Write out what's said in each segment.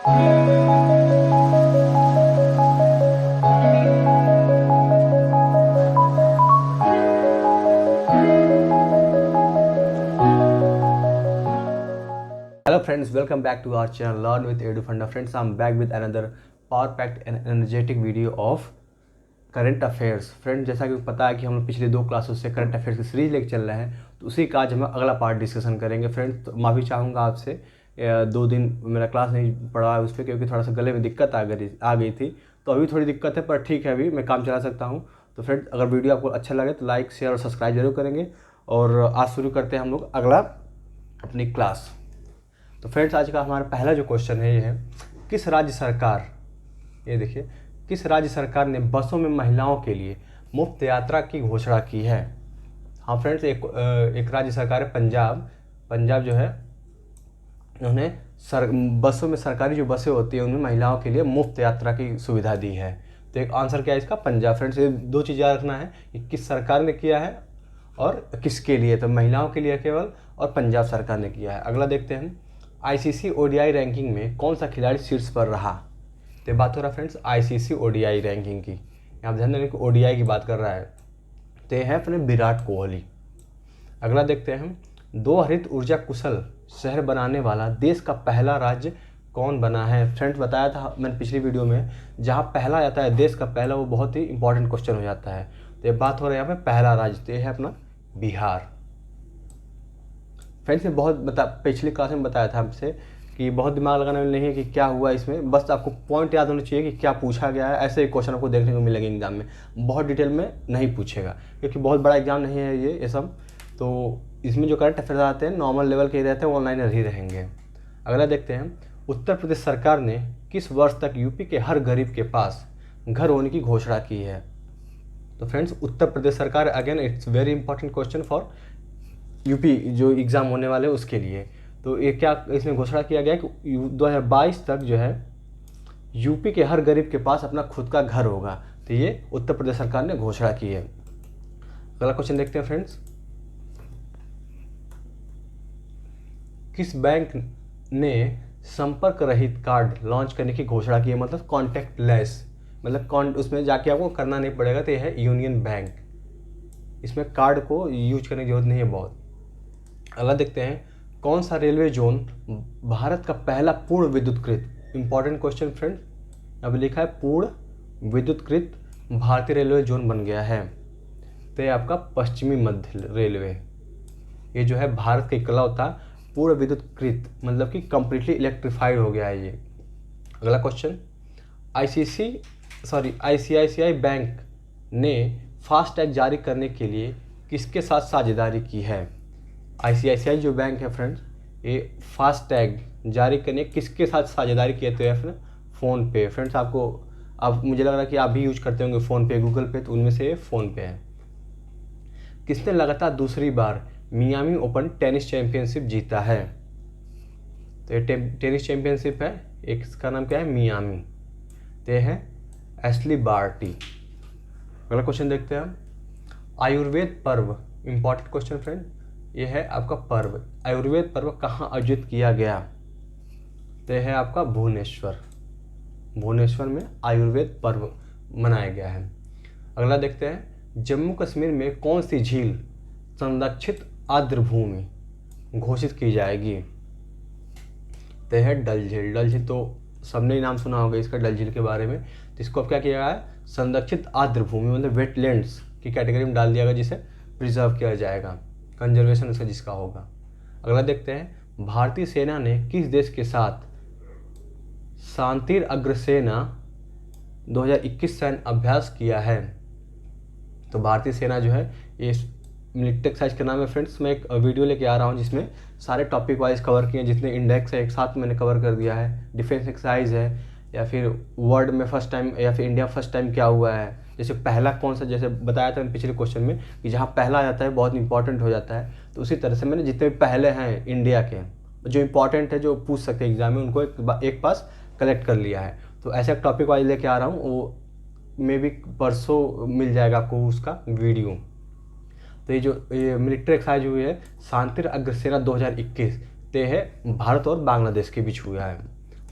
Hello friends, welcome back to our channel Learn with EduFunda. Friends, I'm back with another power-packed and energetic video of current affairs. Friend, जैसा कि पता है कि हम लोग पिछले 2 क्लासों से करंट अफेयर्स की सीरीज लेके चल रहे हैं, तो उसी का आज हम अगला पार्ट डिस्कशन करेंगे। फ्रेंड, तो माफ़ी चाहूँगा आपसे, 2 दिन मेरा क्लास नहीं पढ़ा है उस पर, क्योंकि थोड़ा सा गले में दिक्कत आ गई थी। तो अभी थोड़ी दिक्कत है, पर ठीक है, अभी मैं काम चला सकता हूँ। तो फ्रेंड, अगर वीडियो आपको अच्छा लगे तो लाइक, शेयर और सब्सक्राइब जरूर करेंगे। और आज शुरू करते हैं हम लोग अगला अपनी क्लास। तो फ्रेंड्स, आज का हमारा पहला जो क्वेश्चन है ये है, किस राज्य सरकार, ये देखिए, किस राज्य सरकार ने बसों में महिलाओं के लिए मुफ्त यात्रा की घोषणा की है। हाँ फ्रेंड्स, एक राज्य सरकार है पंजाब। पंजाब जो है, उन्होंने बसों में, सरकारी जो बसें होती है उनमें महिलाओं के लिए मुफ्त यात्रा की सुविधा दी है। तो एक आंसर क्या है इसका, पंजाब। फ्रेंड्स, ये 2 चीज़ याद रखना है कि किस सरकार ने किया है और किसके लिए। तो महिलाओं के लिए केवल, और पंजाब सरकार ने किया है। अगला देखते हैं, आईसीसी ओडीआई रैंकिंग में कौन सा खिलाड़ी शीर्ष पर रहा। तो बात हो रहा है फ्रेंड्स आईसीसी ओडीआई रैंकिंग की। यहाँ ध्यान देने की ओडीआई की बात कर रहा है, तो ये है अपने विराट कोहली। अगला देखते हैं, 2 हरित ऊर्जा कुशल शहर बनाने वाला देश का पहला राज्य कौन बना है। फ्रेंड्स, बताया था मैंने पिछली वीडियो में, जहाँ पहला आता है देश का पहला, वो बहुत ही इंपॉर्टेंट क्वेश्चन हो जाता है। तो ये बात हो रहा है यहाँ पे पहला राज्य, तो ये है अपना बिहार। फ्रेंड्स, ने बहुत पिछली क्लास में बताया था हमसे कि बहुत दिमाग लगाना नहीं है कि क्या हुआ इसमें, बस आपको पॉइंट याद होना चाहिए कि क्या पूछा गया है। ऐसे ही क्वेश्चन आपको देखने को मिलेंगे एग्जाम में, बहुत डिटेल में नहीं पूछेगा, क्योंकि बहुत बड़ा एग्जाम नहीं है ये सब। तो इसमें जो करंट अफेयर्स आते हैं नॉर्मल लेवल के ही रहते हैं, ऑनलाइन ही रहेंगे। अगला देखते हैं, उत्तर प्रदेश सरकार ने किस वर्ष तक यूपी के हर गरीब के पास घर होने की घोषणा की है। तो फ्रेंड्स, उत्तर प्रदेश सरकार, again it's very important question for UP जो एग्ज़ाम होने वाले उसके लिए। तो ये क्या इसमें घोषणा किया गया कि 2022 तक जो है यूपी के हर गरीब के पास अपना खुद का घर होगा। तो ये उत्तर प्रदेश सरकार ने घोषणा की है। अगला क्वेश्चन देखते हैं फ्रेंड्स, किस बैंक ने संपर्क रहित कार्ड लॉन्च करने की घोषणा की है। मतलब कॉन्टैक्ट लेस, मतलब उसमें जाके आपको करना नहीं पड़ेगा। तो ये है यूनियन बैंक, इसमें कार्ड को यूज करने की जरूरत नहीं है बहुत। अगला देखते हैं, कौन सा रेलवे जोन भारत का पहला पूर्ण विद्युतकृत, इंपॉर्टेंट क्वेश्चन फ्रेंड, अब लिखा है पूर्ण विद्युतकृत भारतीय रेलवे जोन बन गया है। तो ये आपका पश्चिमी मध्य रेलवे, ये जो है भारत का इकलौता पूर्ण विद्युतकृत, मतलब कि कंप्लीटली इलेक्ट्रीफाइड हो गया है ये। अगला क्वेश्चन, आईसीआईसीआई बैंक ने फास्टैग जारी करने के लिए किसके साथ साझेदारी की है। आईसीआईसीआई जो बैंक है फ्रेंड्स, ये फास्टैग जारी करने किसके साथ साझेदारी किए थे अपने फ़ोन पे। फ्रेंड्स, अब मुझे लग रहा है कि आप भी यूज करते होंगे फ़ोन पे, गूगल पे, तो उनमें से ये फ़ोन पे है। किसने लगातार दूसरी बार मियामी ओपन टेनिस चैंपियनशिप जीता है। तो ये टेनिस चैंपियनशिप है, एक इसका नाम क्या है, मियामी। तो है एशली बार्टी। अगला क्वेश्चन देखते हैं हम, आयुर्वेद पर्व, इंपॉर्टेंट क्वेश्चन फ्रेंड, ये है आपका पर्व, आयुर्वेद पर्व कहाँ आयोजित किया गया। तो है आपका भुवनेश्वर, भुवनेश्वर में आयुर्वेद पर्व मनाया गया है। अगला देखते हैं, जम्मू कश्मीर में कौन सी झील संरक्षित आर्द्रभूमि घोषित की जाएगी। तो है डल झील। डल झील तो सबने ही नाम सुना होगा इसका, डल झील के बारे में। तो इसको अब क्या किया गया है, संरक्षित आर्द्रभूमि मतलब वेटलैंड्स की कैटेगरी में डाल दिया गया, जिसे प्रिजर्व किया जाएगा, कंजर्वेशन उसका जिसका होगा। अगला देखते हैं, भारतीय सेना ने किस देश के साथ शांतिर अग्रसेना 2021 सैन्य अभ्यास किया है। तो भारतीय सेना जो है, ये मिलिट्री एक्सरसाइज का नाम है फ्रेंड्स। मैं एक वीडियो लेके आ रहा हूँ जिसमें सारे टॉपिक वाइज कवर किए हैं, जितने इंडेक्स है एक साथ मैंने कवर कर दिया है। डिफेंस एक्सरसाइज है, या फिर वर्ल्ड में फर्स्ट टाइम, या फिर इंडिया फर्स्ट टाइम क्या हुआ है, जैसे पहला कौन सा, जैसे बताया था पिछले क्वेश्चन में कि जहाँ पहला आ जाता है बहुत इंपॉर्टेंट हो जाता है। तो उसी तरह से मैंने जितने भी पहले हैं इंडिया के जो इंपॉर्टेंट है, जो पूछ सकते हैं एग्जाम में, उनको एक पास कलेक्ट कर लिया है। तो ऐसे टॉपिक वाइज लेके आ रहा हूँ, वो मे भी परसों मिल जाएगा आपको उसका वीडियो। तो ये मिलिट्री एक्सरसाइज हुई है शांतिर अग्रसेना 2021, तो है भारत और बांग्लादेश के बीच हुआ है।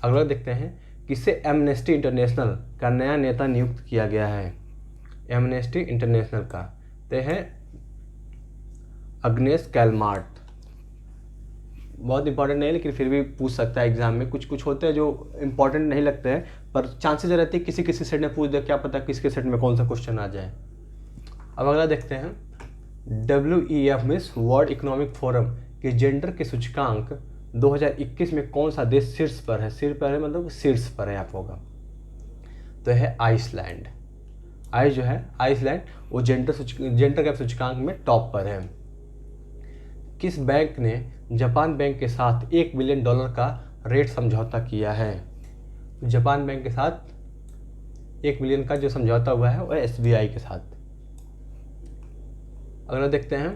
अगला देखते हैं किसे एमनेस्टी इंटरनेशनल का नया नेता नियुक्त किया गया है। एमनेस्टी इंटरनेशनल का ते हैं अग्नेस कैलमार्ट। बहुत इंपॉर्टेंट नहीं लेकिन फिर भी पूछ सकता है एग्जाम में। कुछ कुछ होते हैं जो इंपॉर्टेंट नहीं लगते हैं पर चांसेस रहते हैं किसी किसी सेट में पूछ दे, क्या पता किसके सेट में कौन सा क्वेश्चन आ जाए। अब अगला देखते हैं WEF miss world economic forum के जेंडर के सूचकांक 2021 में कौन सा देश शीर्ष पर है। शीर्ष पर है मतलब शीर्ष पर है आप होगा तो है आइसलैंड। जो है आइसलैंड वो जेंडर के सूचकांक में टॉप पर है। किस बैंक ने जापान बैंक के साथ $1 बिलियन का रेट समझौता किया है। जापान बैंक के साथ 1 बिलियन का जो समझौता हुआ है वह SBI के साथ। अगला देखते हैं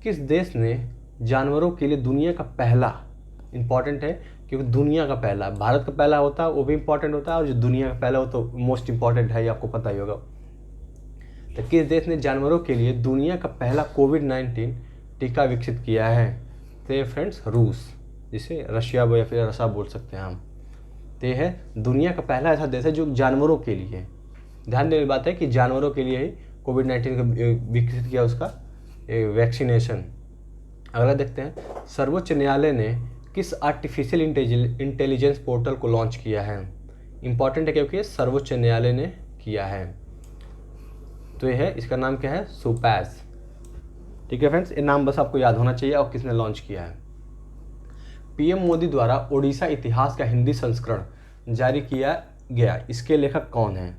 किस देश ने जानवरों के लिए दुनिया का पहला, इंपॉर्टेंट है क्योंकि दुनिया का पहला, भारत का पहला होता है वो भी इंपॉर्टेंट होता है और जो दुनिया का पहला हो तो मोस्ट इंपॉर्टेंट है, ये आपको पता ही होगा। तो किस देश ने जानवरों के लिए दुनिया का पहला कोविड-19 टीका विकसित किया है। तो ये फ्रेंड्स रूस, जिसे रशिया या फिर रसा बोल सकते हैं हम। तो ये है दुनिया का पहला ऐसा देश है जो जानवरों के लिए, ध्यान देने की बात है कि जानवरों के लिए ही कोविड-19 का विकसित किया उसका वैक्सीनेशन। अगला देखते हैं सर्वोच्च न्यायालय ने किस आर्टिफिशियल इंटेलिजेंस पोर्टल को लॉन्च किया है। इंपॉर्टेंट है क्योंकि सर्वोच्च न्यायालय ने किया है। तो ये है, इसका नाम क्या है, सुपैस। ठीक है फ्रेंड्स, ये नाम बस आपको याद होना चाहिए और किसने लॉन्च किया है। PM मोदी द्वारा ओडिशा इतिहास का हिंदी संस्करण जारी किया गया, इसके लेखक कौन है।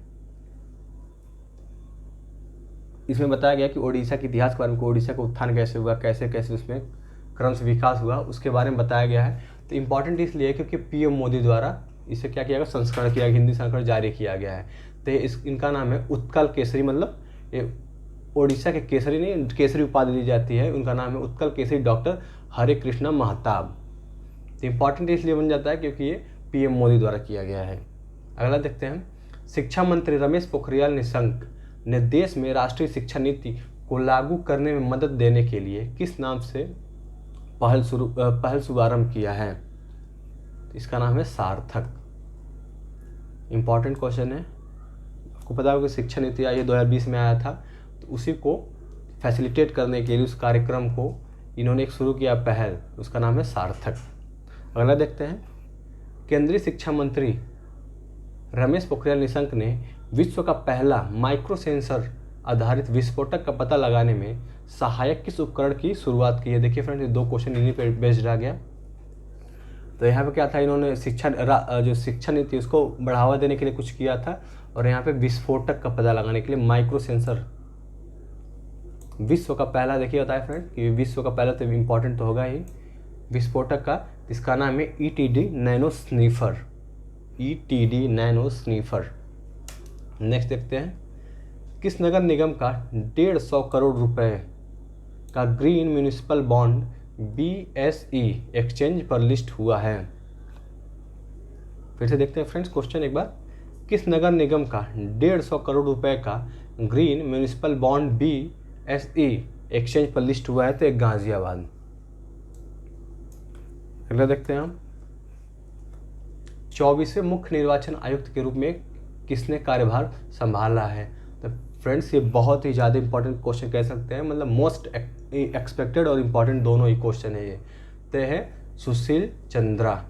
इसमें बताया गया कि ओडिशा के इतिहास के बारे में, ओडिशा का उत्थान कैसे हुआ, कैसे कैसे उसमें क्रम से विकास हुआ, उसके बारे में बताया गया है। तो इम्पॉर्टेंट इसलिए क्योंकि PM मोदी द्वारा इसे क्या किया गया, संस्करण किया गया, हिंदी संस्करण जारी किया गया है। तो इनका नाम है उत्कल केसरी, मतलब ये ओडिशा के केसरी नहीं, केसरी उपाधि दी जाती है, उनका नाम है उत्कल केसरी डॉक्टर हरे कृष्णा महताब। तो इम्पॉर्टेंट इसलिए बन जाता है क्योंकि ये PM मोदी द्वारा किया गया है। अगला देखते हैं शिक्षा मंत्री रमेश पोखरियाल निशंक ने देश में राष्ट्रीय शिक्षा नीति को लागू करने में मदद देने के लिए किस नाम से पहल शुभारंभ किया है। इसका नाम है सार्थक। इम्पॉर्टेंट क्वेश्चन है, आपको पता होगा कि शिक्षा नीति आई है 2020 में आया था, तो उसी को फैसिलिटेट करने के लिए उस कार्यक्रम को इन्होंने एक शुरू किया पहल, उसका नाम है सार्थक। अगला देखते हैं केंद्रीय शिक्षा मंत्री रमेश पोखरियाल निशंक ने विश्व का पहला माइक्रो सेंसर आधारित विस्फोटक का पता लगाने में सहायक किस उपकरण की शुरुआत की है। देखिए फ्रेंड्स, ये 2 क्वेश्चन इन्हीं पे बेस्ड आ गया। तो यहाँ पे क्या था, इन्होंने जो शिक्षा नीति उसको बढ़ावा देने के लिए कुछ किया था, और यहाँ पे विस्फोटक का पता लगाने के लिए माइक्रो सेंसर, विश्व का पहला, देखिए बताया फ्रेंड कि विश्व का पहला तो इम्पोर्टेंट तो होगा ही विस्फोटक का, इसका नाम है ETD nano sniffer. ETD nano sniffer. Next देखते हैं किस नगर निगम का 150 करोड़ रुपए का green municipal bond BSE exchange पर लिस्ट हुआ है। फिर से देखते हैं फ्रेंड्स क्वेश्चन एक बार, किस नगर निगम का 150 करोड़ रुपए का green municipal bond BSE exchange पर लिस्ट हुआ है। तो एक गाजियाबाद। अगला देखते हैं हम 24वें मुख्य निर्वाचन आयुक्त के रूप में किसने कार्यभार संभाला है। तो फ्रेंड्स, ये बहुत ही ज़्यादा इंपॉर्टेंट क्वेश्चन कह सकते हैं, मतलब मोस्ट एक्सपेक्टेड और इम्पॉर्टेंट दोनों ही क्वेश्चन है ये। तो है सुशील चंद्रा।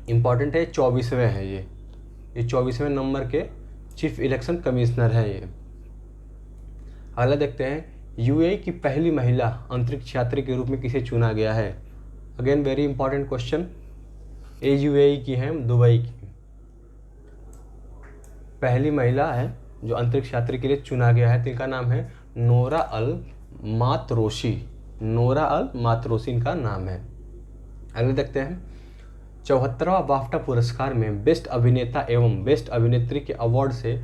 इम्पॉर्टेंट है, 24वें हैं ये 24वें नंबर के चीफ इलेक्शन कमिश्नर हैं ये। अगला देखते हैं UAE की पहली महिला अंतरिक्ष यात्री के रूप में किसे चुना गया है। Again very important question. UAE की है, दुबई की पहली महिला है जो अंतरिक्ष यात्री के लिए चुना गया है। तो इनका नाम है नोरा अल मातरोशी। नोरा अल मातरोशी इनका नाम है। अगले देखते हैं 74वां बाफ्टा पुरस्कार में बेस्ट अभिनेता एवं बेस्ट अभिनेत्री के अवार्ड से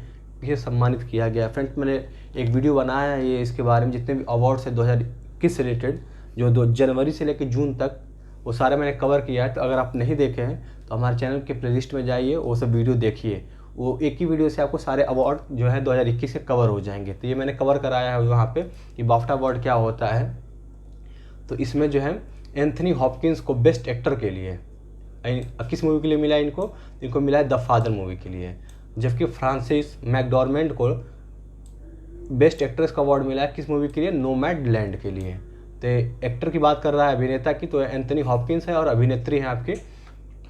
किसे सम्मानित किया गया। फ्रेंड्स, मैंने एक वीडियो बनाया है ये इसके बारे में, जितने भी अवार्ड्स है 2021 से रिलेटेड, जो 2 जनवरी से लेकर जून तक, वो सारे मैंने कवर किया है। तो अगर आप नहीं देखे हैं तो हमारे चैनल के प्लेलिस्ट में जाइए, वो सब वीडियो देखिए। वो एक ही वीडियो से आपको सारे अवार्ड जो है 2021 के कवर हो जाएंगे। तो ये मैंने कवर कराया है वहाँ पे कि बाफ्टा अवार्ड क्या होता है। तो इसमें जो है एंथनी हॉपकिंस को बेस्ट एक्टर के लिए किस मूवी के लिए मिला है इनको? इनको मिला है द फादर मूवी के लिए। जबकि फ्रांसिस मैकडॉर्मेंट को बेस्ट एक्ट्रेस का अवार्ड मिला है किस मूवी के लिए? नोमैडलैंड के लिए। तो एक्टर की बात कर रहा है अभिनेता की, तो एंथनी हॉपकिंस है और अभिनेत्री हैं आपकी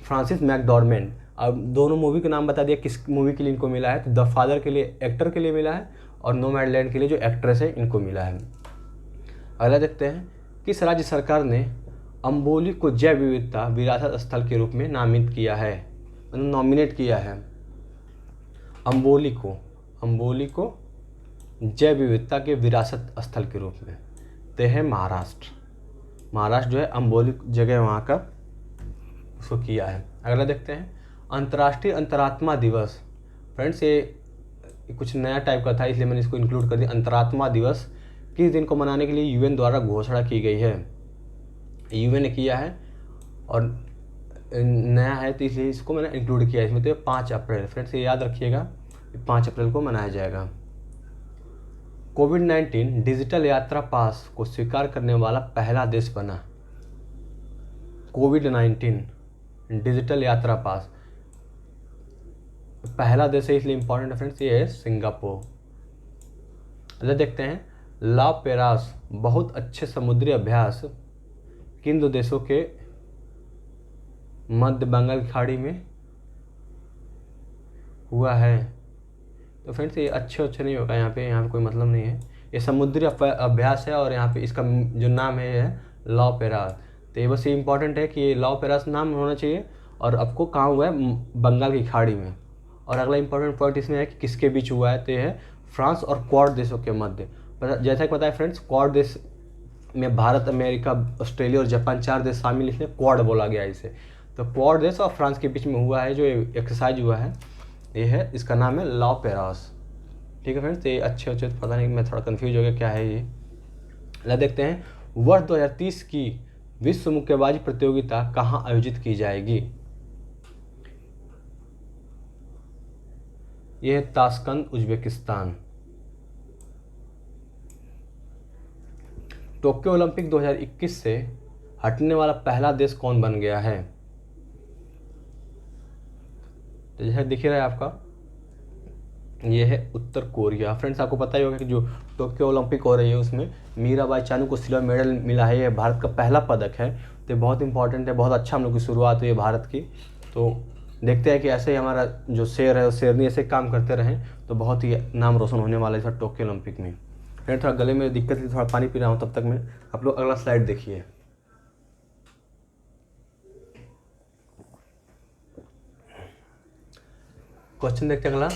फ्रांसिस मैकडॉर्मेंट। अब दोनों मूवी का नाम बता दिया किस मूवी के लिए इनको मिला है। तो द फादर के लिए एक्टर के लिए मिला है और नोमैडलैंड के लिए जो एक्ट्रेस है इनको मिला है। अगला देखते हैं, किस राज्य सरकार ने अम्बोली को जैव विविधता विरासत स्थल के रूप में नामित किया है, मतलब नॉमिनेट किया है अम्बोली को जैव विविधता के विरासत स्थल के रूप में? ते है महाराष्ट्र जो है अम्बोली जगह वहाँ का उसको किया है। अगला देखते हैं, अंतर्राष्ट्रीय अंतरात्मा दिवस। फ्रेंड्स ये कुछ नया टाइप का था इसलिए मैंने इसको इंक्लूड कर दिया। अंतरात्मा दिवस किस दिन को मनाने के लिए यूएन द्वारा घोषणा की गई है? यूएन ने किया है और नया है तो इसलिए इसको मैंने इंक्लूड किया है इसमें। तो 5 अप्रैल, फ्रेंड्स ये याद रखिएगा, 5 अप्रैल को मनाया जाएगा। कोविड-19 डिजिटल यात्रा पास को स्वीकार करने वाला पहला देश बना। कोविड-19 डिजिटल यात्रा पास पहला देश है इसलिए इंपॉर्टेंट है फ्रेंड्स, ये है सिंगापुर। अगला देखते हैं, ला पेरास बहुत अच्छे समुद्री अभ्यास किन 2 देशों के मध्य बंगाल की खाड़ी में हुआ है? तो फ्रेंड्स ये अच्छे नहीं होगा, यहाँ पे कोई मतलब नहीं है। ये समुद्री अभ्यास है और यहाँ पे इसका जो नाम है ये है ला पेरास। तो ये बस ये इंपॉर्टेंट है कि ये ला पेरास नाम होना चाहिए और आपको कहाँ हुआ है? बंगाल की खाड़ी में। और अगला इंपॉर्टेंट पॉइंट इसमें है कि किसके बीच हुआ है? तो ये है फ्रांस और क्वाड देशों के मध्य। जैसा कि पता है फ्रेंड्स, क्वाड देश में भारत, अमेरिका, ऑस्ट्रेलिया और जापान 4 देश शामिल, इसलिए क्वाड बोला गया इसे। तो क्वाड देश और फ्रांस के बीच में हुआ है जो एक्सरसाइज हुआ है, ये है, इसका नाम है ला पेरास। ठीक है फ्रेंड्स, ये अच्छे पता नहीं, मैं थोड़ा कंफ्यूज हो गया क्या है ये। ला देखते हैं, वर्ष 2030 की विश्व मुक्केबाजी प्रतियोगिता कहाँ आयोजित की जाएगी? यह है ताशकंद, उज्बेकिस्तान। टोक्यो ओलंपिक 2021 से हटने वाला पहला देश कौन बन गया है? तो जैसे दिख रहा है आपका, ये है उत्तर कोरिया। फ्रेंड्स आपको पता ही होगा कि जो टोक्यो ओलंपिक हो रही है उसमें मीराबाई चानू को सिल्वर मेडल मिला है। ये भारत का पहला पदक है, तो बहुत इंपॉर्टेंट है। बहुत अच्छा हम लोग की शुरुआत हुई है भारत की। तो देखते हैं कि ऐसे ही हमारा जो शेर है शेरनी ऐसे काम करते रहें तो बहुत ही नाम रोशन होने वाला है इस टोक्यो ओलंपिक में। फ्रेंड थोड़ा गले में दिक्कत थी, थोड़ा पानी पी रहा हूँ तब तक मैं। आप लोग अगला स्लाइड देखिए। क्वेश्चन देखते हैं अगला,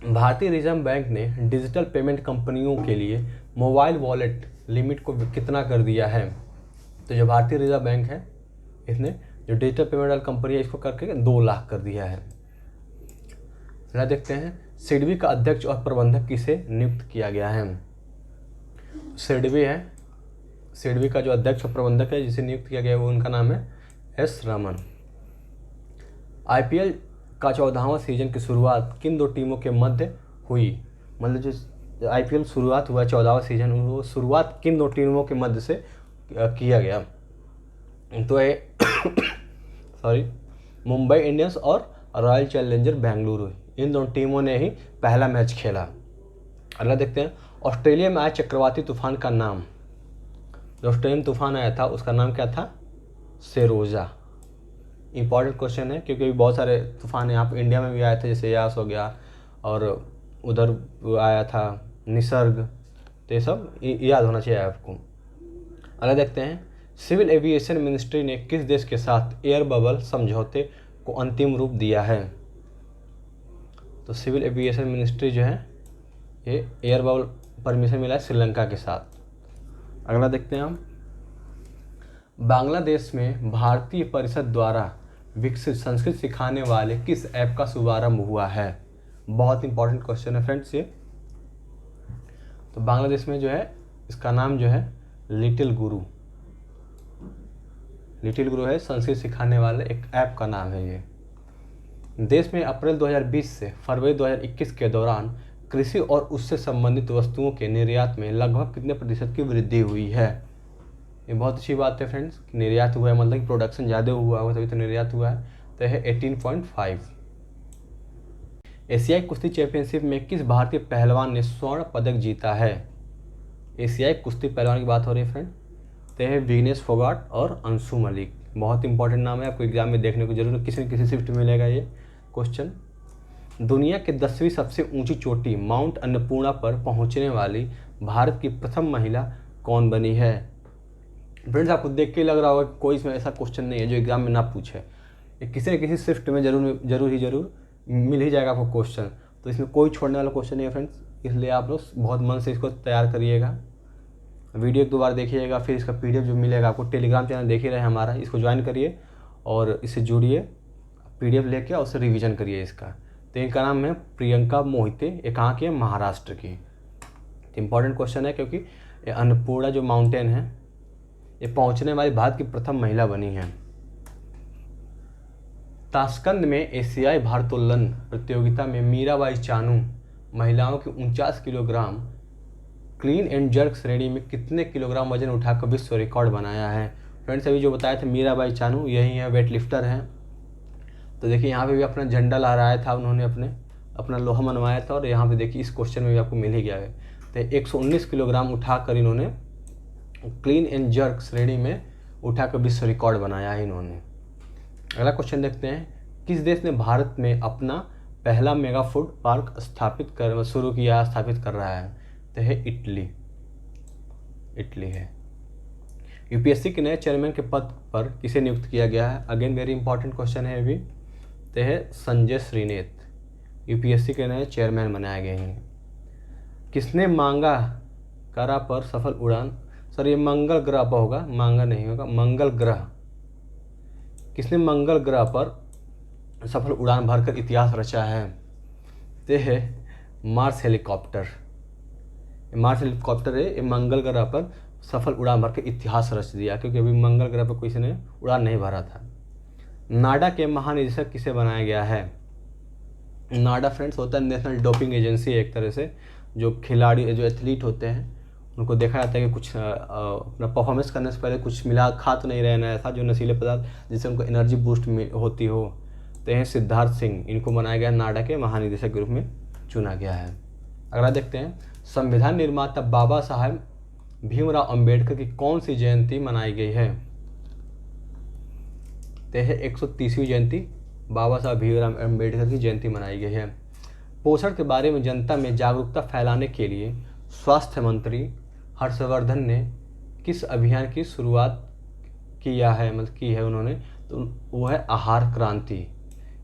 भारतीय रिजर्व बैंक ने डिजिटल पेमेंट कंपनियों के लिए मोबाइल वॉलेट लिमिट को कितना कर दिया है? तो जो भारतीय रिजर्व बैंक है इसने जो डिजिटल पेमेंट वाली कंपनी है इसको करके 2 लाख कर दिया है। फिर देखते हैं, सिडबी का अध्यक्ष और प्रबंधक किसे नियुक्त किया गया है? सिडबी है, सिडबी का जो अध्यक्ष और प्रबंधक है जिसे नियुक्त किया गया है वो उनका नाम है एस रमन। आईपीएल का 14वां सीजन की शुरुआत किन 2 टीमों के मध्य हुई? मतलब जो आईपीएल शुरुआत हुआ 14वां सीजन, वो शुरुआत किन 2 टीमों के मध्य से किया गया? तो ये सॉरी, मुंबई इंडियंस और रॉयल चैलेंजर बेंगलुरु, इन 2 टीमों ने ही पहला मैच खेला। अगला देखते हैं, ऑस्ट्रेलिया में आए चक्रवाती तूफान का नाम। जो ऑस्ट्रेलियन तूफान आया था उसका नाम क्या था? सेरोजा। इंपॉर्टेंट क्वेश्चन है क्योंकि बहुत सारे तूफान यहाँ पर इंडिया में भी आए थे, जैसे यास हो गया और उधर आया था निसर्ग, तो ये सब याद होना चाहिए आपको। अगला देखते हैं, सिविल एविएशन मिनिस्ट्री ने किस देश के साथ एयर बबल समझौते को अंतिम रूप दिया है? तो सिविल एविएशन मिनिस्ट्री जो है ये एयर बबल परमिशन मिला है श्रीलंका के साथ। अगला देखते हैं हम, बांग्लादेश में भारतीय परिषद द्वारा विकसित संस्कृत सिखाने वाले किस ऐप का शुभारंभ हुआ है? बहुत इंपॉर्टेंट क्वेश्चन है फ्रेंड्स ये। तो बांग्लादेश में जो है इसका नाम जो है लिटिल गुरु है, संस्कृत सिखाने वाले एक ऐप का नाम है ये। देश में अप्रैल 2020 से फरवरी 2021 के दौरान कृषि और उससे संबंधित वस्तुओं के निर्यात में लगभग कितने प्रतिशत की वृद्धि हुई है? ये बहुत अच्छी बात है फ्रेंड्स, निर्यात हुआ है, मतलब कि प्रोडक्शन ज़्यादा हुआ होगा तभी तो निर्यात हुआ है। तो है 18.5। एशियाई कुश्ती चैंपियनशिप में किस भारतीय पहलवान ने स्वर्ण पदक जीता है? एशियाई कुश्ती पहलवान की बात हो रही है फ्रेंड। तो है विघ्नेश फोगाट और अंशु मलिक। बहुत इंपॉर्टेंट नाम है, आपको एग्जाम में देखने को जरूर किसी न किसी शिफ्ट में मिलेगा ये क्वेश्चन। दुनिया के 10वीं सबसे ऊंची चोटी माउंट अन्नपूर्णा पर पहुंचने वाली भारत की प्रथम महिला कौन बनी है? फ्रेंड्स आपको देख के लग रहा होगा कि कोई इसमें ऐसा क्वेश्चन नहीं है जो एग्जाम में ना पूछे, ये किसी न किसी शिफ्ट में जरूर मिल ही जाएगा आपको क्वेश्चन। तो इसमें कोई छोड़ने वाला क्वेश्चन नहीं है फ्रेंड्स, इसलिए आप लोग बहुत मन से इसको तैयार करिएगा। वीडियो 1-2 बार देखिएगा, फिर इसका PDF जो मिलेगा आपको, टेलीग्राम चैनल देख ही रहे हमारा, इसको ज्वाइन करिए और इससे जुड़िए, PDF लेके और उससे रिविजन करिए इसका। तो इनका नाम है प्रियंका मोहिते, ये कहाँ की है? महाराष्ट्र की। इंपॉर्टेंट क्वेश्चन है क्योंकि ये अन्नपूर्णा जो माउंटेन है ये पहुंचने वाली भारत की प्रथम महिला बनी है। ताशकंद में एशियाई भारोत्तोलन प्रतियोगिता में मीराबाई चानू महिलाओं की 49 किलोग्राम क्लीन एंड जर्क श्रेणी में कितने किलोग्राम वजन उठाकर विश्व रिकॉर्ड बनाया है? फ्रेंड्स अभी जो बताया था मीराबाई चानू यही है, वेट लिफ्टर हैं। तो देखिए यहाँ पे भी अपना झंडा लहराया था उन्होंने, अपना लोहा मनवाया था, और यहाँ पे देखिए इस क्वेश्चन में भी आपको मिल ही गया है। तो 119 किलोग्राम उठाकर इन्होंने क्लीन एंड जर्क श्रेणी में उठाकर विश्व रिकॉर्ड बनाया है इन्होंने। अगला क्वेश्चन देखते हैं, किस देश ने भारत में अपना पहला मेगा फूड पार्क स्थापित कर रहा है? तो है इटली है। यूपीएससी के नए चेयरमैन के पद पर किसे नियुक्त किया गया है? अगेन वेरी इंपॉर्टेंट क्वेश्चन है अभी। तो है संजय श्रीनेत यूपीएससी के नए चेयरमैन बनाए गए हैं। किसने मांगा करा पर सफल उड़ान, सर ये मंगल ग्रह पर होगा, मांगा नहीं होगा, मंगल ग्रह। किसने मंगल ग्रह पर सफल उड़ान भरकर इतिहास रचा है? ते है मार्स हेलीकॉप्टर। मार्स हेलीकॉप्टर है, ये मंगल ग्रह पर सफल उड़ान भर के इतिहास रच दिया, क्योंकि अभी मंगल ग्रह पर किसी ने उड़ान नहीं भरा था। नाडा के महानिदेशक किसे बनाया गया है? नाडा फ्रेंड्स होता है नेशनल डोपिंग एजेंसी, एक तरह से जो खिलाड़ी जो एथलीट होते हैं उनको देखा जाता है कि कुछ अपना परफॉर्मेंस करने से पहले कुछ मिला खा तो नहीं रहना, ऐसा जो नशीले पदार्थ जिससे उनको एनर्जी बूस्ट होती हो। तो हैं सिद्धार्थ सिंह, इनको बनाया गया नाडा के महानिदेशक के रूप में चुना गया है। अगला देखते हैं, संविधान निर्माता बाबा साहेब भीमराव अंबेडकर की कौन सी जयंती मनाई गई है? तो है 130वीं जयंती बाबा साहब भीमराव अंबेडकर की जयंती मनाई गई है। पोषण के बारे में जनता में जागरूकता फैलाने के लिए स्वास्थ्य मंत्री हर्षवर्धन ने किस अभियान की शुरुआत की है उन्होंने? तो वो है आहार क्रांति।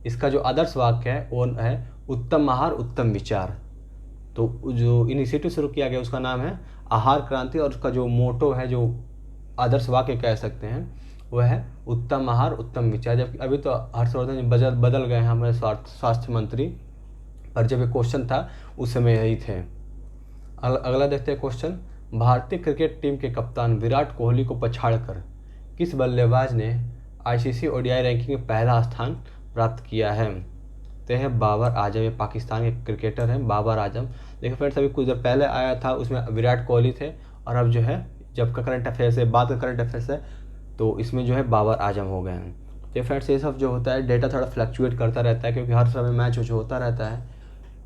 इसका जो आदर्श वाक्य है वो है उत्तम आहार उत्तम विचार। तो जो इनिशिएटिव शुरू किया गया उसका नाम है आहार क्रांति, और उसका जो मोटो है, जो आदर्श वाक्य कह सकते हैं, वह है उत्तम आहार उत्तम विचार। जबकि अभी तो हर्षवर्धन बदल गए हैं हमारे स्वास्थ्य मंत्री, पर जब ये क्वेश्चन था उस समय यही थे। अगला देखते हैं क्वेश्चन, भारतीय क्रिकेट टीम के कप्तान विराट कोहली को पछाड़कर किस बल्लेबाज ने ICC ODI रैंकिंग में पहला स्थान प्राप्त किया है? तो है बाबर आजम, ये पाकिस्तान के क्रिकेटर हैं बाबर आजम। देखिए फ्रेंड्स अभी कुछ देर पहले आया था उसमें विराट कोहली थे, और अब जो है जब का करंट अफेयर्स है, बाद का करंट अफेयर्स है, तो इसमें जो है बाबर आजम हो गए हैं। तो फ्रेंड्स ये सब जो होता है डेटा थोड़ा फ्लक्चुएट करता रहता है, क्योंकि हर समय मैच जो होता रहता है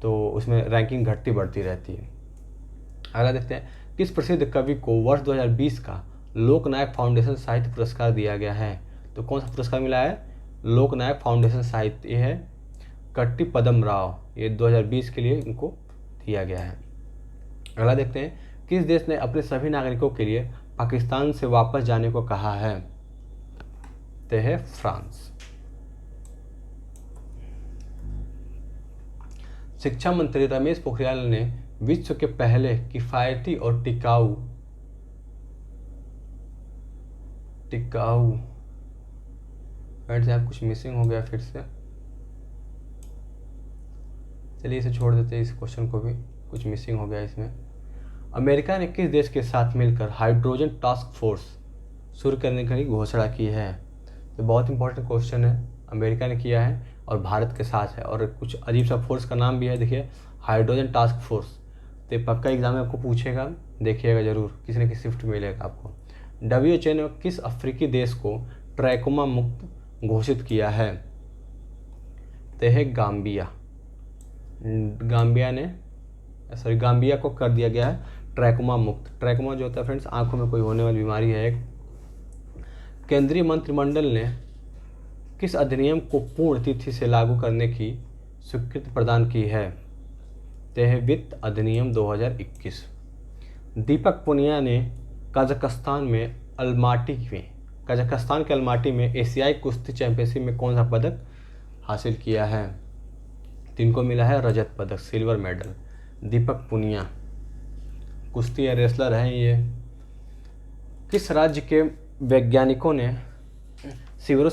तो उसमें रैंकिंग घटती बढ़ती रहती है। अगला देखते हैं, किस प्रसिद्ध कवि को वर्ष 2020 का लोकनायक फाउंडेशन साहित्य पुरस्कार दिया गया है? तो कौन सा पुरस्कार मिला है? लोकनायक फाउंडेशन साहित्य, ये है कट्टी पदम राव, ये 2020 के लिए इनको दिया गया है। अगला देखते हैं, किस देश ने अपने सभी नागरिकों के लिए पाकिस्तान से वापस जाने को कहा है? तो है फ्रांस। शिक्षा मंत्री रमेश पोखरियाल ने विश्व के पहले किफायती और टिकाऊ फ्रेंड्स यहाँ कुछ मिसिंग हो गया फिर से, चलिए इसे छोड़ देते हैं, इस क्वेश्चन को भी कुछ मिसिंग हो गया इसमें। अमेरिका ने किस देश के साथ मिलकर हाइड्रोजन टास्क फोर्स शुरू करने की घोषणा की है? तो बहुत इंपॉर्टेंट क्वेश्चन है, अमेरिका ने किया है और भारत के साथ है, और कुछ अजीब सा फोर्स का नाम भी है, देखिए हाइड्रोजन टास्क फोर्स। तो पक्का एग्जाम में आपको पूछेगा, देखिएगा जरूर, किसी न किसी शिफ्ट मिलेगा आपको। WHO ने किस अफ्रीकी देश को ट्रैकोमा मुक्त घोषित किया है? तो है गाम्बिया। गाम्बिया को कर दिया गया है ट्रैकोमा मुक्त। ट्रैकोमा जो होता है फ्रेंड्स आंखों में कोई होने वाली बीमारी है एक। केंद्रीय मंत्रिमंडल ने किस अधिनियम को पूर्ण तिथि से लागू करने की स्वीकृति प्रदान की है? तो है वित्त अधिनियम 2021। दीपक पुनिया ने कजाकिस्तान के अलमाटी में एशियाई कुश्ती चैंपियनशिप में कौन सा पदक हासिल किया है? तो इनको मिला है रजत पदक, सिल्वर मेडल। दीपक पुनिया कुश्ती रेसलर हैं ये। किस राज्य के वैज्ञानिकों ने सीवरों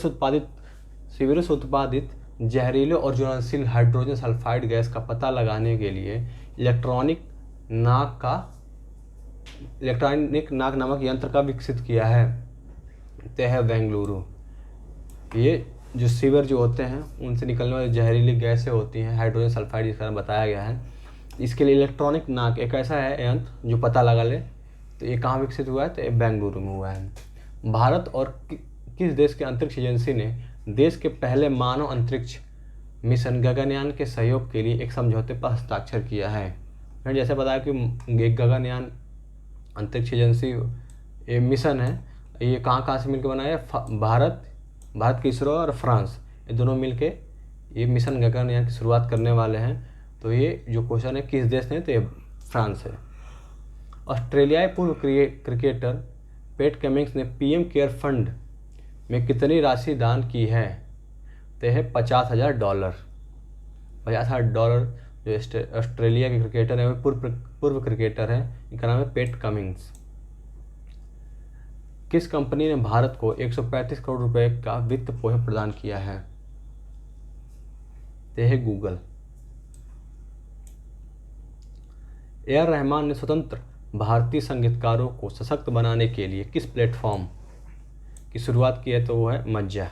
से उत्पादित जहरीले और ज्वलनशील हाइड्रोजन सल्फाइड गैस का पता लगाने के लिए इलेक्ट्रॉनिक नाक नामक यंत्र का विकसित किया है? तो है बेंगलुरु। ये जो सीवर जो होते हैं उनसे निकलने वाली जहरीली गैसें होती हैं, हाइड्रोजन सल्फाइड जिसका बताया गया है, इसके लिए इलेक्ट्रॉनिक नाक एक ऐसा है यंत्र जो पता लगा ले। तो ये कहाँ विकसित हुआ है? तो ये बेंगलुरु में हुआ है। भारत और किस देश के अंतरिक्ष एजेंसी ने देश के पहले मानव अंतरिक्ष मिशन गगनयान के सहयोग के लिए एक समझौते पर हस्ताक्षर किया है? फिर जैसे बताया कि एक गगनयान अंतरिक्ष एजेंसी ये मिशन है, ये कहाँ से मिलकर बनाया है? भारत की इसरो और फ्रांस, ये दोनों मिलके ये मिशन गगनयान की शुरुआत करने वाले हैं। तो ये जो क्वेश्चन है किस देश ने, तो ये फ्रांस है। ऑस्ट्रेलियाई पूर्व क्रिकेटर पैट कमिंग्स ने पीएम केयर फंड में कितनी राशि दान की है? तो है $50,000। $50,000 जो ऑस्ट्रेलिया के क्रिकेटर है वो पूर्व क्रिकेटर है, इनका नाम है पैट कमिंग्स। किस कंपनी ने भारत को 135 करोड़ रुपए का वित्त पोषण प्रदान किया है? तो है गूगल। ए.आर. रहमान ने स्वतंत्र भारतीय संगीतकारों को सशक्त बनाने के लिए किस प्लेटफॉर्म की शुरुआत की है? तो वो है मज्जा।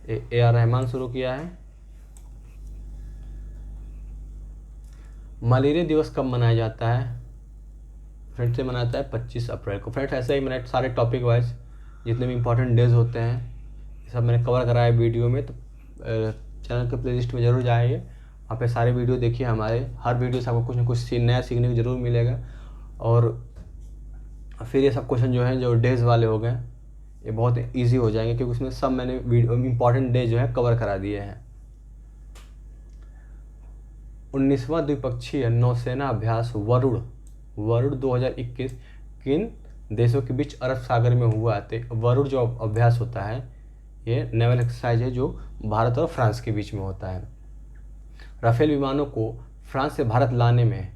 ए.आर. रहमान शुरू किया है। मलेरिया दिवस कब मनाया जाता है? फ्रेंड्स से मनाता है 25 अप्रैल को। फ्रेंड्स ऐसे ही मैंने सारे टॉपिक वाइज जितने भी इंपॉर्टेंट डेज होते हैं सब मैंने कवर कराया वीडियो में, तो चैनल के प्लेलिस्ट में ज़रूर जाइए, वहाँ पे सारे वीडियो देखिए हमारे। हर वीडियो से आपको कुछ ना कुछ नया सीखने को ज़रूर मिलेगा। और फिर ये सब क्वेश्चन जो हैं जो डेज वाले हो गए ये बहुत ईजी हो जाएंगे, क्योंकि उसमें सब मैंने वीडियो इंपॉर्टेंट डे जो है कवर करा दिए हैं। 19वां द्विपक्षीय नौसेना अभ्यास वरुण 2021 किन देशों के बीच अरब सागर में हुआ? तो वरुण जो अभ्यास होता है ये नेवल एक्सरसाइज है जो भारत और फ्रांस के बीच में होता है। राफेल विमानों को फ्रांस से भारत लाने में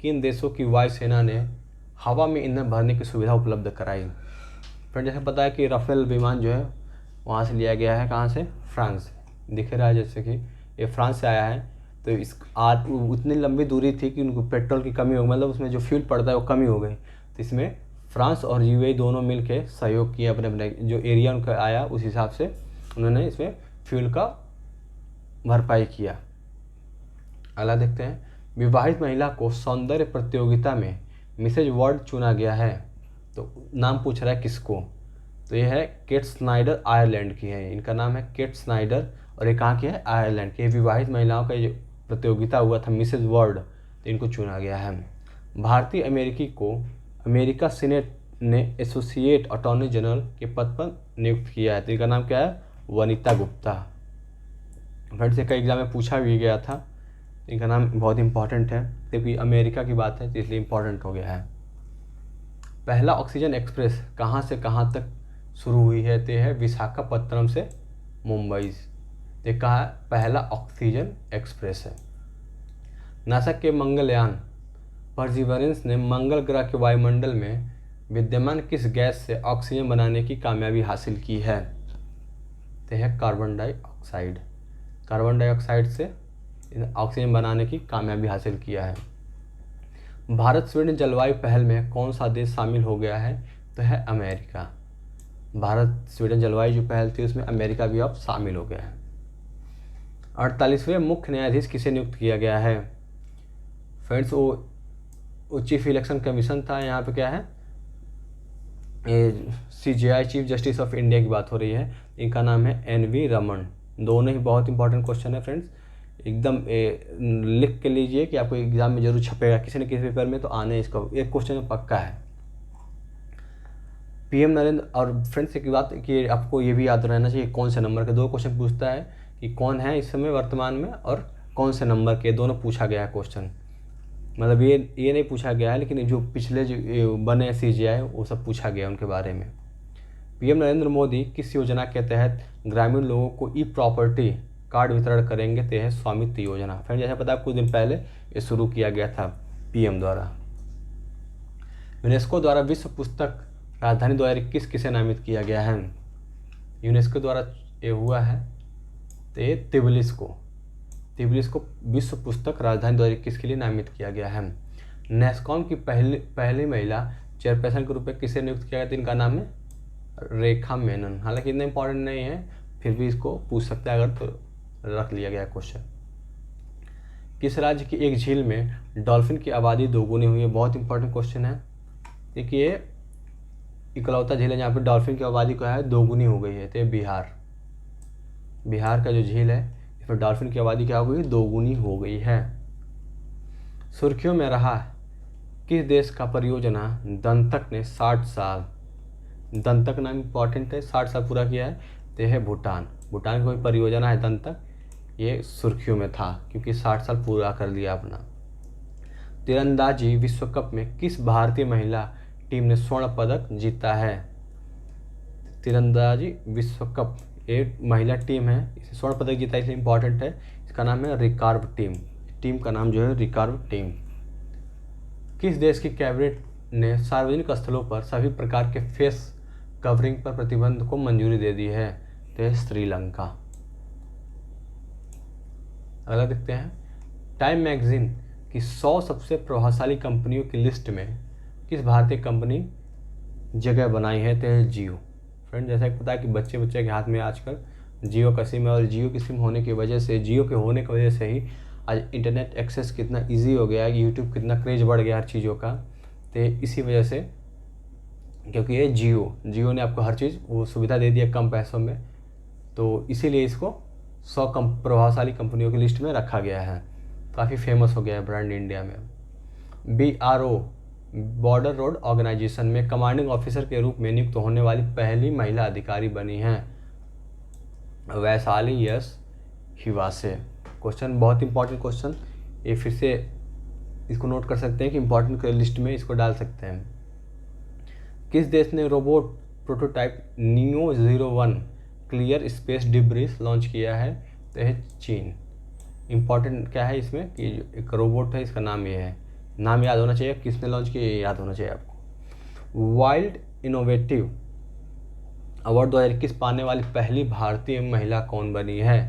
किन देशों की वायुसेना ने हवा में ईंधन भरने की सुविधा उपलब्ध कराई? फ्रेंड जैसे पता है कि राफेल विमान जो है वहाँ से लिया गया है, कहाँ से? फ्रांस से। दिख रहा है जैसे कि ये फ्रांस से आया है। तो इस उतनी लंबी दूरी थी कि उनको पेट्रोल की कमी हो, मतलब उसमें जो फ्यूल पड़ता है वो कमी हो गई। तो इसमें फ्रांस और यूएई दोनों मिलके सहयोग किए, अपने अपने जो एरिया उनका आया उस हिसाब से उन्होंने इसमें फ्यूल का भरपाई किया। अगला देखते हैं, विवाहित महिला को सौंदर्य प्रतियोगिता में मिसेज वर्ल्ड चुना गया है। तो नाम पूछ रहा है किसको? तो ये है केट स्नाइडर, आयरलैंड की है। इनका नाम है केट स्नाइडर और ये कहाँ की है? आयरलैंड की। विवाहित महिलाओं का जो प्रतियोगिता हुआ था मिसेज वर्ल्ड, तो इनको चुना गया है। भारतीय अमेरिकी को अमेरिका सीनेट ने एसोसिएट अटॉर्नी जनरल के पद पर नियुक्त किया है। तो इनका नाम क्या है? वनिता गुप्ता। फ्रेंड्स से कई एग्जाम में पूछा भी गया था। इनका नाम बहुत इंपॉर्टेंट है क्योंकि अमेरिका की बात है तो इसलिए इम्पॉर्टेंट हो गया है। पहला ऑक्सीजन एक्सप्रेस कहाँ से कहाँ तक शुरू हुई है? तो है विशाखापत्तनम से मुंबई। ये कहा पहला ऑक्सीजन एक्सप्रेस है। नासा के मंगलयान परसिवरेंस ने मंगल ग्रह के वायुमंडल में विद्यमान किस गैस से ऑक्सीजन बनाने की कामयाबी हासिल की है? तो है कार्बन डाइऑक्साइड। कार्बन डाइऑक्साइड से ऑक्सीजन बनाने की कामयाबी हासिल किया है। भारत स्वीडन जलवायु पहल में कौन सा देश शामिल हो गया है? तो है अमेरिका। भारत स्वीडन जलवायु जो पहल थी उसमें अमेरिका भी अब शामिल हो गया है। 48वें मुख्य न्यायाधीश किसे नियुक्त किया गया है? फ्रेंड्स वो चीफ इलेक्शन कमीशन था। यहाँ पे क्या है? CJI chief justice of India की बात हो रही है, इनका नाम है NV रमन। दोनों ही बहुत इंपॉर्टेंट क्वेश्चन है फ्रेंड्स, एकदम लिख के लीजिए कि आपको एग्जाम में जरूर छपेगा किसी न किसी पेपर में, तो आने इसका एक क्वेश्चन में पक्का है। PM नरेंद्र, और फ्रेंड्स एक बात कि आपको ये भी याद रहना चाहिए कौन से नंबर के, दो क्वेश्चन पूछता है कि कौन है इस समय वर्तमान में और कौन से नंबर के, दोनों पूछा गया है क्वेश्चन। मतलब ये नहीं पूछा गया है, लेकिन जो पिछले जो बने CJI वो सब पूछा गया उनके बारे में। PM नरेंद्र मोदी किस योजना के तहत ग्रामीण लोगों को ई-प्रॉपर्टी कार्ड वितरण करेंगे, तो है स्वामित्व योजना। फ्रेंड जैसा पता है कुछ दिन पहले ये शुरू किया गया था PM द्वारा। यूनेस्को द्वारा विश्व पुस्तक राजधानी 2021 किसे नामित किया गया है? यूनेस्को द्वारा ये हुआ है तो ये तिब्लिस को विश्व पुस्तक राजधानी 2021 के लिए नामित किया गया है। नेस्कॉम की पहली महिला चेयरपर्सन के रूप में किसे नियुक्त किया गया था? इनका नाम है रेखा मेनन। हालांकि इतना इंपॉर्टेंट नहीं है, फिर भी इसको पूछ सकता है अगर तो रख लिया गया क्वेश्चन। किस राज्य की एक झील में डॉल्फिन की आबादी दोगुनी हुई है? बहुत इंपॉर्टेंट क्वेश्चन है। देखिए इकलौता झील है जहाँ पे डॉल्फिन की आबादी को है दोगुनी हो गई है, तो बिहार का जो झील है इसमें डॉल्फिन की आबादी क्या हो गई? दोगुनी हो गई है। सुर्खियों में रहा किस देश का परियोजना दंतक ने 60 साल, दंतक नाम इंपॉर्टेंट है, 60 साल पूरा किया है, तो है भूटान की कोई परियोजना है दंतक, ये सुर्खियों में था क्योंकि 60 साल पूरा कर लिया अपना। तीरंदाजी विश्व कप में किस भारतीय महिला टीम ने स्वर्ण पदक जीता है? तीरंदाजी विश्व कप एक महिला टीम है, इसे स्वर्ण पदक जीता है, इसलिए इंपॉर्टेंट है। इसका नाम है रिकर्व टीम का नाम जो है रिकर्व टीम। किस देश की कैबिनेट ने सार्वजनिक स्थलों पर सभी प्रकार के फेस कवरिंग पर प्रतिबंध को मंजूरी दे दी है? तो है श्रीलंका। अगला देखते हैं, टाइम मैगजीन की 100 सबसे प्रभावशाली कंपनियों की लिस्ट में किस भारतीय कंपनी जगह बनाई है? तो है जियो। फ्रेंड जैसा कि पता है कि बच्चे के हाथ में आजकल जियो का सिम है, और जियो की सिम होने की वजह से, जियो के होने की वजह से ही आज इंटरनेट एक्सेस कितना इजी हो गया है, यूट्यूब कितना क्रेज बढ़ गया हर चीज़ों का, तो इसी वजह से, क्योंकि ये जियो ने आपको हर चीज़ वो सुविधा दे दिया कम पैसों में, तो इसीलिए इसको 100 प्रभावशाली कंपनियों की लिस्ट में रखा गया है। काफ़ी फेमस हो गया है ब्रांड इंडिया में। BRO बॉर्डर रोड ऑर्गेनाइजेशन में कमांडिंग ऑफिसर के रूप में नियुक्त होने वाली पहली महिला अधिकारी बनी हैं वैशाली यस हिवासे। क्वेश्चन बहुत इंपॉर्टेंट क्वेश्चन, ये फिर से इसको नोट कर सकते हैं कि इंपॉर्टेंट लिस्ट में इसको डाल सकते हैं। किस देश ने robot prototype neo 01 clear space debris launch किया है? तो है चीन। इंपॉर्टेंट क्या है इसमें कि एक रोबोट है, इसका नाम ये है, नाम याद होना चाहिए, किसने लॉन्च किया ये याद होना चाहिए आपको। वाइल्ड इनोवेटिव अवार्ड 2021 पाने वाली पहली भारतीय महिला कौन बनी है?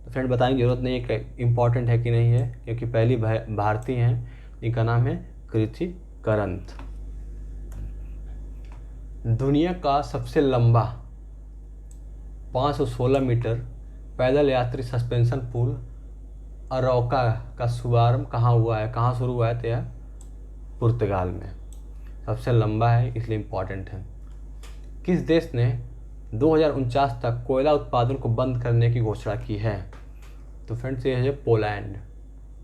तो फ्रेंड बताने की जरूरत नहीं है कि इंपॉर्टेंट है कि नहीं है, क्योंकि पहली भारतीय हैं, इनका नाम है कृति करंत। दुनिया का सबसे लंबा 516 मीटर पैदल यात्री सस्पेंशन पुल अरौका का शुभारंभ कहाँ हुआ है, कहाँ शुरू हुआ है? तो यह पुर्तगाल में सबसे लंबा है, इसलिए इम्पॉर्टेंट है। किस देश ने 2049 तक कोयला उत्पादन को बंद करने की घोषणा की है? तो फ्रेंड्स ये है पोलैंड।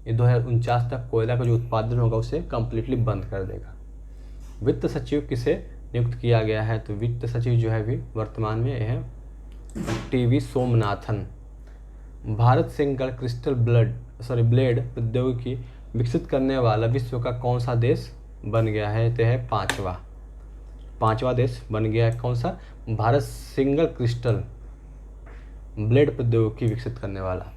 ये 2049 तक कोयला का जो उत्पादन होगा उसे कम्प्लीटली बंद कर देगा। वित्त सचिव किसे नियुक्त किया गया है? तो वित्त सचिव जो है अभी वर्तमान में यह है TV Somanathan. Bharat single crystal blade प्रौद्योगिकी विकसित करने वाला विश्व का कौन सा देश बन गया है? तो है पांचवा देश बन गया है। कौन सा? भारत सिंगल क्रिस्टल ब्लेड प्रौद्योगिकी विकसित करने वाला।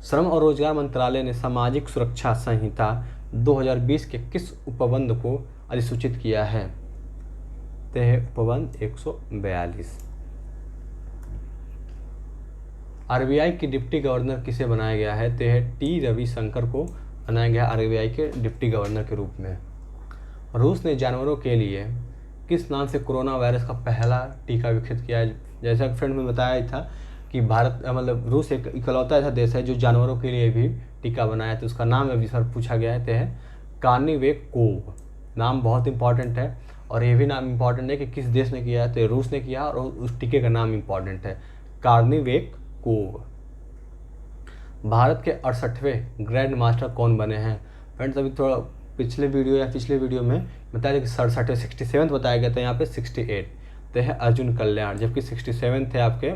श्रम और रोजगार मंत्रालय ने सामाजिक सुरक्षा संहिता 2020 के किस उपबंध को अधिसूचित किया है? तो है उपबंध 142। RBI की डिप्टी गवर्नर किसे बनाया गया है? तो है T रविशंकर को बनाया गया RBI के डिप्टी गवर्नर के रूप में। रूस ने जानवरों के लिए किस नाम से कोरोना वायरस का पहला टीका विकसित किया है? जैसा कि फ्रेंड में बताया था कि भारत मतलब रूस एक इकलौता ऐसा देश है जो जानवरों के लिए भी टीका बनाया, तो उसका नाम अभी सर पूछा गया है, तो है कार्निवेकोव। नाम बहुत इंपॉर्टेंट है और ये भी नाम इम्पॉर्टेंट है कि किस देश ने किया है, तो रूस ने किया और उस टीके का नाम इम्पॉर्टेंट है, कार्निवेक कोव। भारत के 68वें ग्रैंड मास्टर कौन बने हैं? फ्रेंड्स अभी थोड़ा पिछले वीडियो में बताया कि 67 67 बताया गया था, यहाँ पे 68 तो है अर्जुन कल्याण, जबकि 67 थे आपके,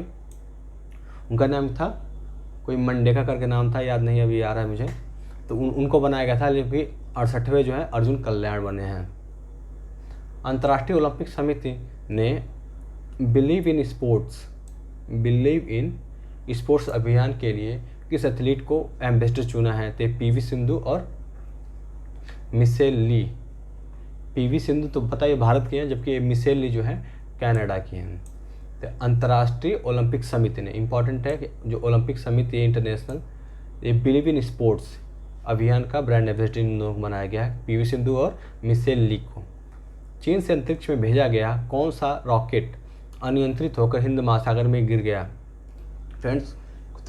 उनका नाम था कोई मंडेका करके नाम था, याद नहीं अभी आ रहा है मुझे, तो उनको बनाया गया था, लेकिन 68वें जो है अर्जुन कल्याण बने हैं। अंतर्राष्ट्रीय ओलंपिक समिति ने बिलीव इन स्पोर्ट्स अभियान के लिए किस एथलीट को एम्बेसडर चुना है? तो पीवी सिंधु और मिशेल ली। पीवी सिंधु तो पता है भारत की हैं, जबकि मिशेल ली जो है कनाडा की हैं। तो अंतर्राष्ट्रीय ओलंपिक समिति ने, इंपॉर्टेंट है कि जो ओलंपिक समिति है इंटरनेशनल, ये बिलीव इन स्पोर्ट्स अभियान का ब्रांड एम्बेसडर इन दोनों को बनाया गया है, पीवी सिंधु और मिशेल ली को। चीन से अंतरिक्ष में भेजा गया कौन सा रॉकेट अनियंत्रित होकर हिंद महासागर में गिर गया? फ्रेंड्स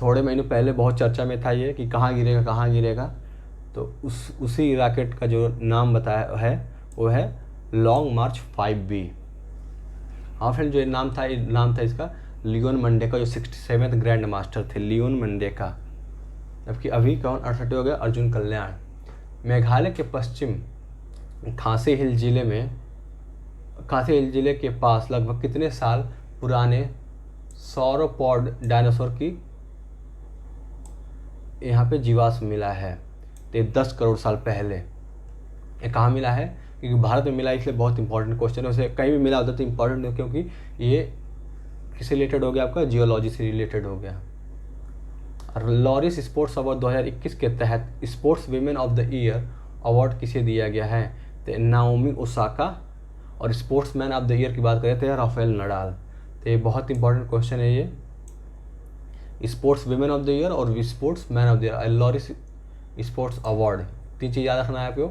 थोड़े महीनों पहले बहुत चर्चा में था ये कि कहाँ गिरेगा, तो उसी रॉकेट का जो नाम बताया है वो है लॉन्ग मार्च 5B। हाँ फ्रेंड, जो नाम था इसका लियोन मंडेका, जो 67वें ग्रैंड मास्टर थे, लियोन मंडेका। जबकि अभी कौन 68 हो गया? अर्जुन कल्याण। मेघालय के पश्चिम खासी हिल जिले के पास लगभग कितने साल पुराने सौरोपॉड डायनासोर की यहाँ पे जीवाश्म मिला है? तो 10 करोड़ साल पहले। ये कहाँ मिला है? क्योंकि भारत में मिला, इसलिए बहुत इंपॉर्टेंट क्वेश्चन है। उसे कहीं भी मिला होता तो इंपॉर्टेंट है, क्योंकि ये किससे रिलेटेड हो गया? आपका जियोलॉजी से रिलेटेड हो गया। लॉरिस स्पोर्ट्स अवार्ड 2021 के तहत sports women of the year award किसे दिया गया है? तो नाओमी ओसाका। और sports man of the year की बात करें तो राफेल नडाल। तो ये बहुत इंपॉर्टेंट क्वेश्चन है, ये sports women of the year और sports man of the year. Laureus sports award, 3 चीज़ याद रखना है आपको।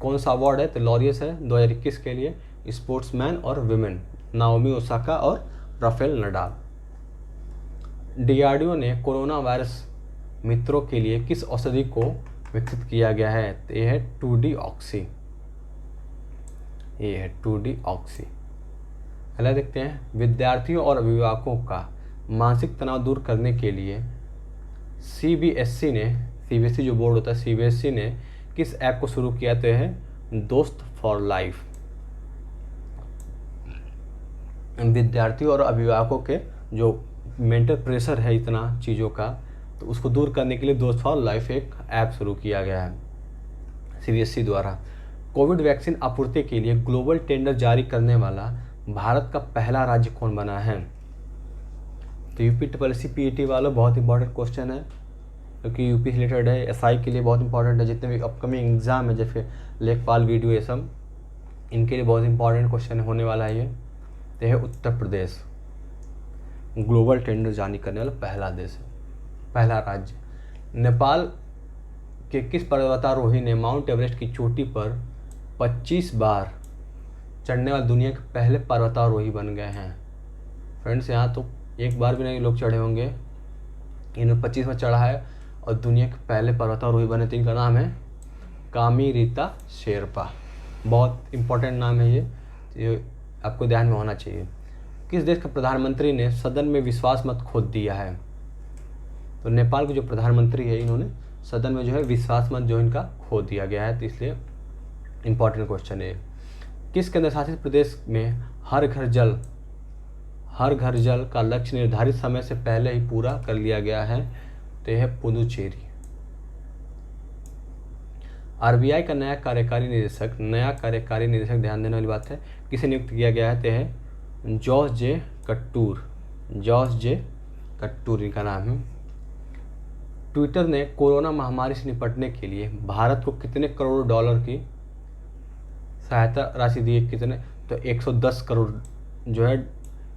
कौन सा अवार्ड है? तो लॉरियस है 2021 के लिए, स्पोर्ट्स मैन और विमेन नाओमी ओसाका और राफेल नडाल। डीआरडीओ ने कोरोना वायरस मित्रों के लिए किस औषधि को विकसित किया गया है? तो ये है 2D ऑक्सी। ये है 2D ऑक्सी। अगला देखते हैं, विद्यार्थियों और अभिभावकों का मानसिक तनाव दूर करने के लिए सीबीएसई जो बोर्ड होता है, सीबीएसई ने किस ऐप को शुरू किया? तो है दोस्त फॉर लाइफ। विद्यार्थियों और अभिभावकों के जो मेंटल प्रेशर है इतना चीज़ों का, तो उसको दूर करने के लिए दोस्त फॉर लाइफ एक ऐप शुरू किया गया है सीबीएसई द्वारा। कोविड वैक्सीन आपूर्ति के लिए ग्लोबल टेंडर जारी करने वाला भारत का पहला राज्य कौन बना है? तो यूपी पीईटी वालों, बहुत इंपॉर्टेंट क्वेश्चन है, क्योंकि यूपी से रिलेटेड है, एसआई के लिए बहुत इंपॉर्टेंट है। जितने भी अपकमिंग एग्जाम है जैसे लेखपाल वीडियो ये सब, इनके लिए बहुत इंपॉर्टेंट क्वेश्चन होने वाला है ये। तो है उत्तर प्रदेश ग्लोबल टेंडर जारी करने वाला पहला देश है, पहला राज्य। नेपाल के किस पर्वतारोही ने माउंट एवरेस्ट की चोटी पर 25 बार चढ़ने वाले दुनिया के पहले पर्वतारोही बन गए हैं? फ्रेंड्स यहाँ तो एक बार भी नहीं लोग चढ़े होंगे, इन्होंने 25 में चढ़ा है और दुनिया के पहले पर्वतारोही बने। तो इनका नाम है कामीरीता शेरपा। बहुत इंपॉर्टेंट नाम है ये आपको ध्यान में होना चाहिए। किस देश के प्रधानमंत्री ने सदन में विश्वास मत खो दिया है? तो नेपाल के जो प्रधानमंत्री है, इन्होंने सदन में जो है विश्वास मत जो इनका खो दिया गया है, तो इसलिए इंपॉर्टेंट क्वेश्चन है। किस केंद्र शासित प्रदेश में हर घर जल का लक्ष्य निर्धारित समय से पहले ही पूरा कर लिया गया है? तो यह है पुदुचेरी। आरबीआई का नया कार्यकारी निदेशक ध्यान देने वाली बात है, किसे नियुक्त किया गया है? तो है जॉर्ज जे कट्टूर इनका नाम है। ट्विटर ने कोरोना महामारी से निपटने के लिए भारत को कितने करोड़ डॉलर की सहायता राशि दी है? कितने? तो 110 करोड़ जो है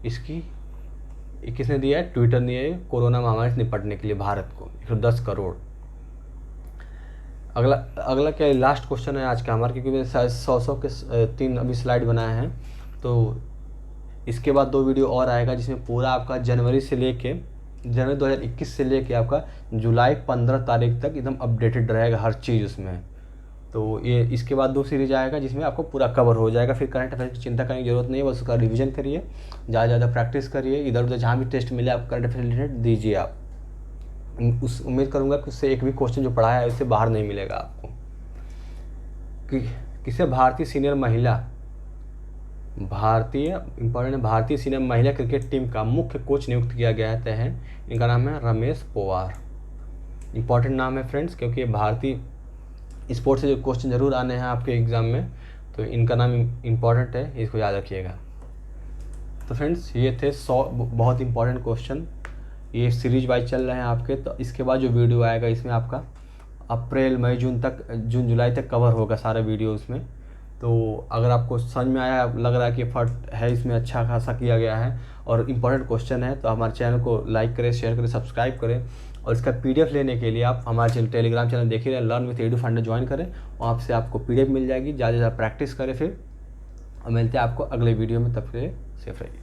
इसकी किसने दिया है? ट्विटर ने दिया है कोरोना महामारी से निपटने के लिए भारत को 110 करोड़। अगला क्या लास्ट क्वेश्चन है आज का हमारा, क्योंकि मैंने 100 के 3 अभी स्लाइड बनाए हैं, तो इसके बाद 2 वीडियो और आएगा जिसमें पूरा आपका जनवरी 2021 से लेके आपका जुलाई 15 तारीख तक एकदम अपडेटेड रहेगा हर चीज़ उसमें। तो ये इसके बाद 2 सीरीज आएगा जिसमें आपको पूरा कवर हो जाएगा। फिर करंट अफेयर की चिंता करने की जरूरत नहीं है, बस उसका रिवीजन करिए, ज़्यादा ज़्यादा प्रैक्टिस करिए, इधर उधर जहाँ भी टेस्ट मिले आप करंट अफेयर रिलेटेड दीजिए। आप उस उम्मीद करूँगा कि उससे एक भी क्वेश्चन जो पढ़ाया है उससे बाहर नहीं मिलेगा आपको। किसे भारतीय सीनियर महिला क्रिकेट टीम का मुख्य कोच नियुक्त किया गया है? इनका नाम है रमेश पोवार। इंपॉर्टेंट नाम है फ्रेंड्स, क्योंकि भारतीय स्पोर्ट्स से जो क्वेश्चन जरूर आने हैं आपके एग्ज़ाम में, तो इनका नाम इम्पॉर्टेंट है, इसको याद रखिएगा। तो फ्रेंड्स ये थे 100 बहुत इंपॉर्टेंट क्वेश्चन, ये सीरीज वाइज चल रहे हैं आपके। तो इसके बाद जो वीडियो आएगा इसमें आपका अप्रैल मई जून जुलाई तक कवर होगा सारा वीडियो उसमें। तो अगर आपको समझ में आया, लग रहा है कि एफर्ट है इसमें अच्छा खासा किया गया है और इम्पोर्टेंट क्वेश्चन है, तो हमारे चैनल को लाइक करें, शेयर करें, सब्सक्राइब करें। और इसका PDF लेने के लिए आप हमारे टेलीग्राम चैनल देखिए रहे लर्न विथ एडू फंडा ज्वाइन करें, वहाँ से आपको PDF मिल जाएगी। ज़्यादा ज़्यादा प्रैक्टिस करें फिर, और मिलते हैं आपको अगले वीडियो में, तब से सेफ रहिए।